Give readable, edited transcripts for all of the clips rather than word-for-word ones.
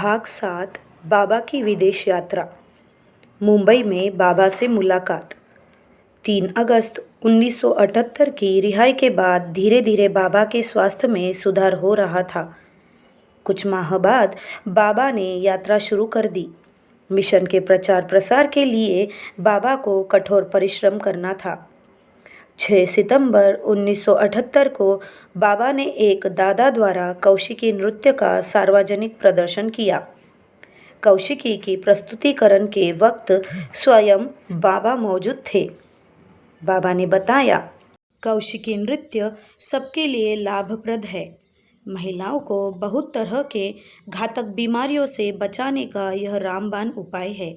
भाग 7 बाबा की विदेश यात्रा। मुंबई में बाबा से मुलाकात। 3 अगस्त 1978 की रिहाई के बाद धीरे धीरे बाबा के स्वास्थ्य में सुधार हो रहा था। कुछ माह बाद बाबा ने यात्रा शुरू कर दी। मिशन के प्रचार प्रसार के लिए बाबा को कठोर परिश्रम करना था। 6 सितंबर 1978 को बाबा ने एक दादा द्वारा कौशिकी नृत्य का सार्वजनिक प्रदर्शन किया। कौशिकी की प्रस्तुतिकरण के वक्त स्वयं बाबा मौजूद थे। बाबा ने बताया, कौशिकी नृत्य सबके लिए लाभप्रद है। महिलाओं को बहुत तरह के घातक बीमारियों से बचाने का यह रामबाण उपाय है।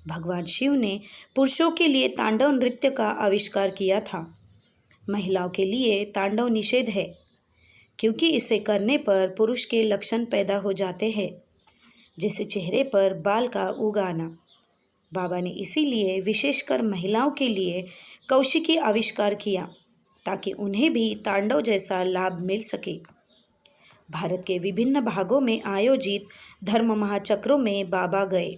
भगवान शिव ने पुरुषों के लिए तांडव नृत्य का आविष्कार किया था। महिलाओं के लिए तांडव निषेध है, क्योंकि इसे करने पर पुरुष के लक्षण पैदा हो जाते हैं, जैसे चेहरे पर बाल का उग आना। बाबा ने इसीलिए विशेषकर महिलाओं के लिए कौशिकी आविष्कार किया, ताकि उन्हें भी तांडव जैसा लाभ मिल सके। भारत के विभिन्न भागों में आयोजित धर्म महाचक्रों में बाबा गए।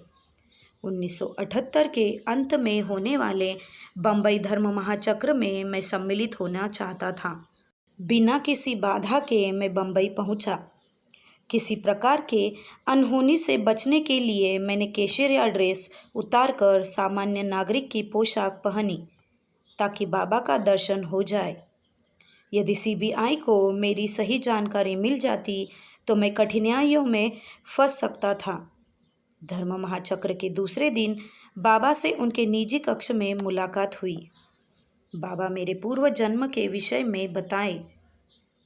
1978 के अंत में होने वाले बम्बई धर्म महाचक्र में मैं सम्मिलित होना चाहता था। बिना किसी बाधा के मैं बम्बई पहुंचा। किसी प्रकार के अनहोनी से बचने के लिए मैंने केशरिया ड्रेस उतारकर सामान्य नागरिक की पोशाक पहनी, ताकि बाबा का दर्शन हो जाए। यदि सीबीआई को मेरी सही जानकारी मिल जाती तो मैं कठिनाइयों में फंस सकता था। धर्म महाचक्र के दूसरे दिन बाबा से उनके निजी कक्ष में मुलाकात हुई। बाबा मेरे पूर्व जन्म के विषय में बताए।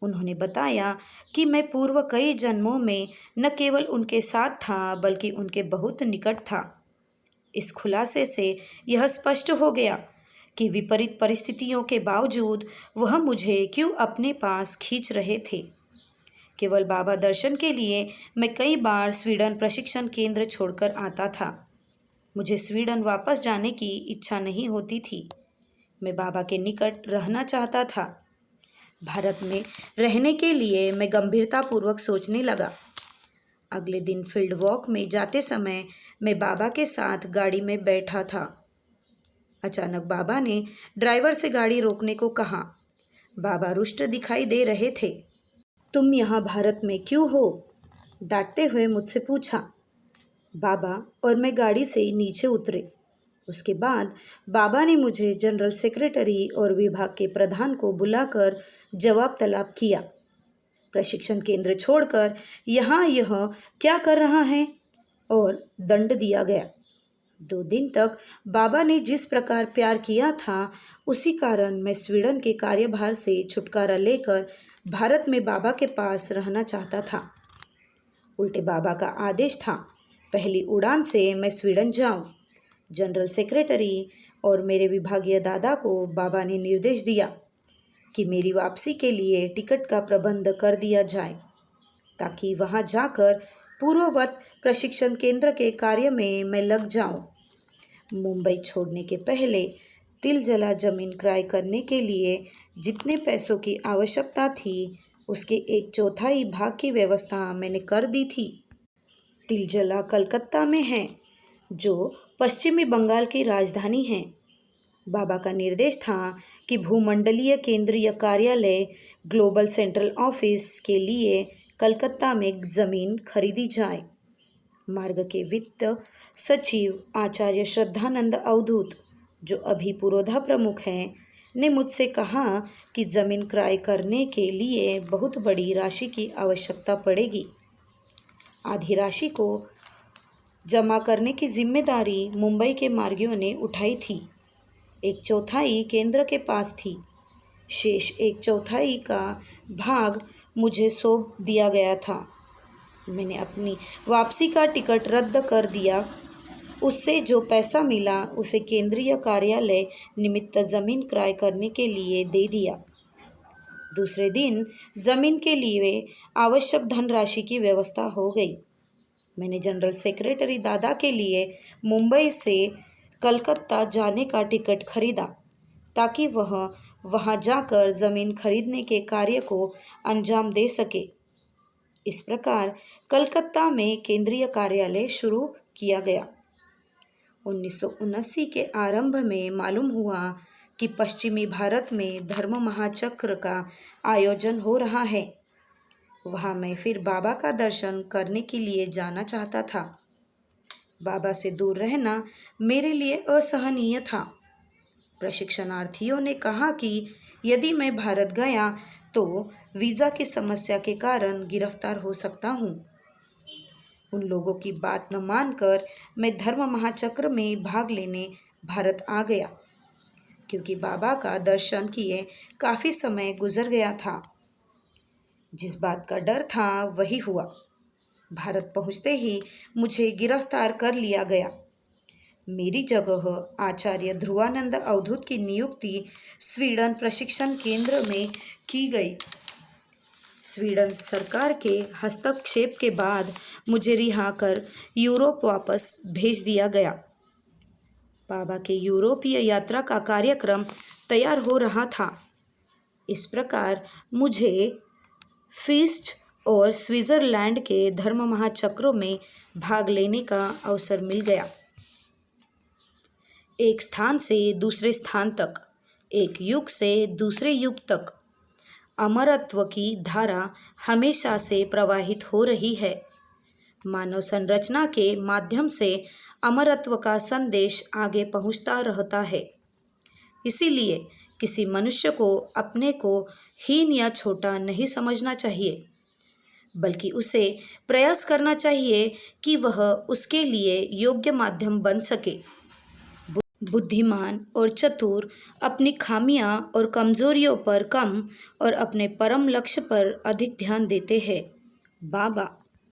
उन्होंने बताया कि मैं पूर्व कई जन्मों में न केवल उनके साथ था, बल्कि उनके बहुत निकट था। इस खुलासे से यह स्पष्ट हो गया कि विपरीत परिस्थितियों के बावजूद वह मुझे क्यों अपने पास खींच रहे थे। केवल बाबा दर्शन के लिए मैं कई बार स्वीडन प्रशिक्षण केंद्र छोड़कर आता था। मुझे स्वीडन वापस जाने की इच्छा नहीं होती थी। मैं बाबा के निकट रहना चाहता था। भारत में रहने के लिए मैं गंभीरतापूर्वक सोचने लगा। अगले दिन फील्ड वॉक में जाते समय मैं बाबा के साथ गाड़ी में बैठा था। अचानक बाबा ने ड्राइवर से गाड़ी रोकने को कहा। बाबा रुष्ट दिखाई दे रहे थे। तुम यहाँ भारत में क्यों हो? डांटते हुए मुझसे पूछा। बाबा और मैं गाड़ी से नीचे उतरे। उसके बाद बाबा ने मुझे जनरल सेक्रेटरी और विभाग के प्रधान को बुलाकर जवाब तलब किया। प्रशिक्षण केंद्र छोड़कर यहाँ यह क्या कर रहा है? और दंड दिया गया। 2 दिन तक बाबा ने जिस प्रकार प्यार किया था, उसी कारण मैं स्वीडन के कार्यभार से छुटकारा लेकर भारत में बाबा के पास रहना चाहता था। उल्टे बाबा का आदेश था, पहली उड़ान से मैं स्वीडन जाऊं। जनरल सेक्रेटरी और मेरे विभागीय दादा को बाबा ने निर्देश दिया कि मेरी वापसी के लिए टिकट का प्रबंध कर दिया जाए, ताकि वहां जाकर पूर्ववत प्रशिक्षण केंद्र के कार्य में मैं लग जाऊं। मुंबई छोड़ने के पहले तिलजला जमीन क्रय करने के लिए जितने पैसों की आवश्यकता थी, उसके 1/4 भाग की व्यवस्था मैंने कर दी थी। तिलजला कलकत्ता में है, जो पश्चिमी बंगाल की राजधानी है। बाबा का निर्देश था कि भूमंडलीय केंद्रीय कार्यालय ग्लोबल सेंट्रल ऑफिस के लिए कलकत्ता में जमीन खरीदी जाए। मार्ग के वित्त सचिव आचार्य श्रद्धानंद अवधूत, जो अभी पुरोधा प्रमुख हैं, ने मुझसे कहा कि जमीन क्रय करने के लिए बहुत बड़ी राशि की आवश्यकता पड़ेगी। आधी राशि को जमा करने की जिम्मेदारी मुंबई के मार्गियों ने उठाई थी। 1/4 केंद्र के पास थी। शेष 1/4 का भाग मुझे सौंप दिया गया था। मैंने अपनी वापसी का टिकट रद्द कर दिया। उससे जो पैसा मिला उसे केंद्रीय कार्यालय निमित्त जमीन क्रय करने के लिए दे दिया। दूसरे दिन जमीन के लिए आवश्यक धनराशि की व्यवस्था हो गई। मैंने जनरल सेक्रेटरी दादा के लिए मुंबई से कलकत्ता जाने का टिकट खरीदा, ताकि वह वहां जाकर जमीन खरीदने के कार्य को अंजाम दे सके। इस प्रकार कलकत्ता में केंद्रीय कार्यालय शुरू किया गया। 1979 के आरंभ में मालूम हुआ कि पश्चिमी भारत में धर्म महाचक्र का आयोजन हो रहा है। वहाँ मैं फिर बाबा का दर्शन करने के लिए जाना चाहता था। बाबा से दूर रहना मेरे लिए असहनीय था। प्रशिक्षणार्थियों ने कहा कि यदि मैं भारत गया तो वीज़ा की समस्या के कारण गिरफ्तार हो सकता हूँ। उन लोगों की बात न मानकर मैं धर्म महाचक्र में भाग लेने भारत आ गया, क्योंकि बाबा का दर्शन किए काफ़ी समय गुजर गया था। जिस बात का डर था वही हुआ। भारत पहुँचते ही मुझे गिरफ्तार कर लिया गया। मेरी जगह आचार्य ध्रुवानंद अवधूत की नियुक्ति स्वीडन प्रशिक्षण केंद्र में की गई। स्वीडन सरकार के हस्तक्षेप के बाद मुझे रिहा कर यूरोप वापस भेज दिया गया। बाबा के यूरोपीय यात्रा का कार्यक्रम तैयार हो रहा था। इस प्रकार मुझे फीस्ट और स्विट्ज़रलैंड के धर्म महाचक्रों में भाग लेने का अवसर मिल गया। एक स्थान से दूसरे स्थान तक, एक युग से दूसरे युग तक अमरत्व की धारा हमेशा से प्रवाहित हो रही है। मानव संरचना के माध्यम से अमरत्व का संदेश आगे पहुंचता रहता है। इसीलिए किसी मनुष्य को अपने को हीन या छोटा नहीं समझना चाहिए, बल्कि उसे प्रयास करना चाहिए कि वह उसके लिए योग्य माध्यम बन सके। बुद्धिमान और चतुर अपनी खामियां और कमजोरियों पर कम और अपने परम लक्ष्य पर अधिक ध्यान देते हैं। बाबा।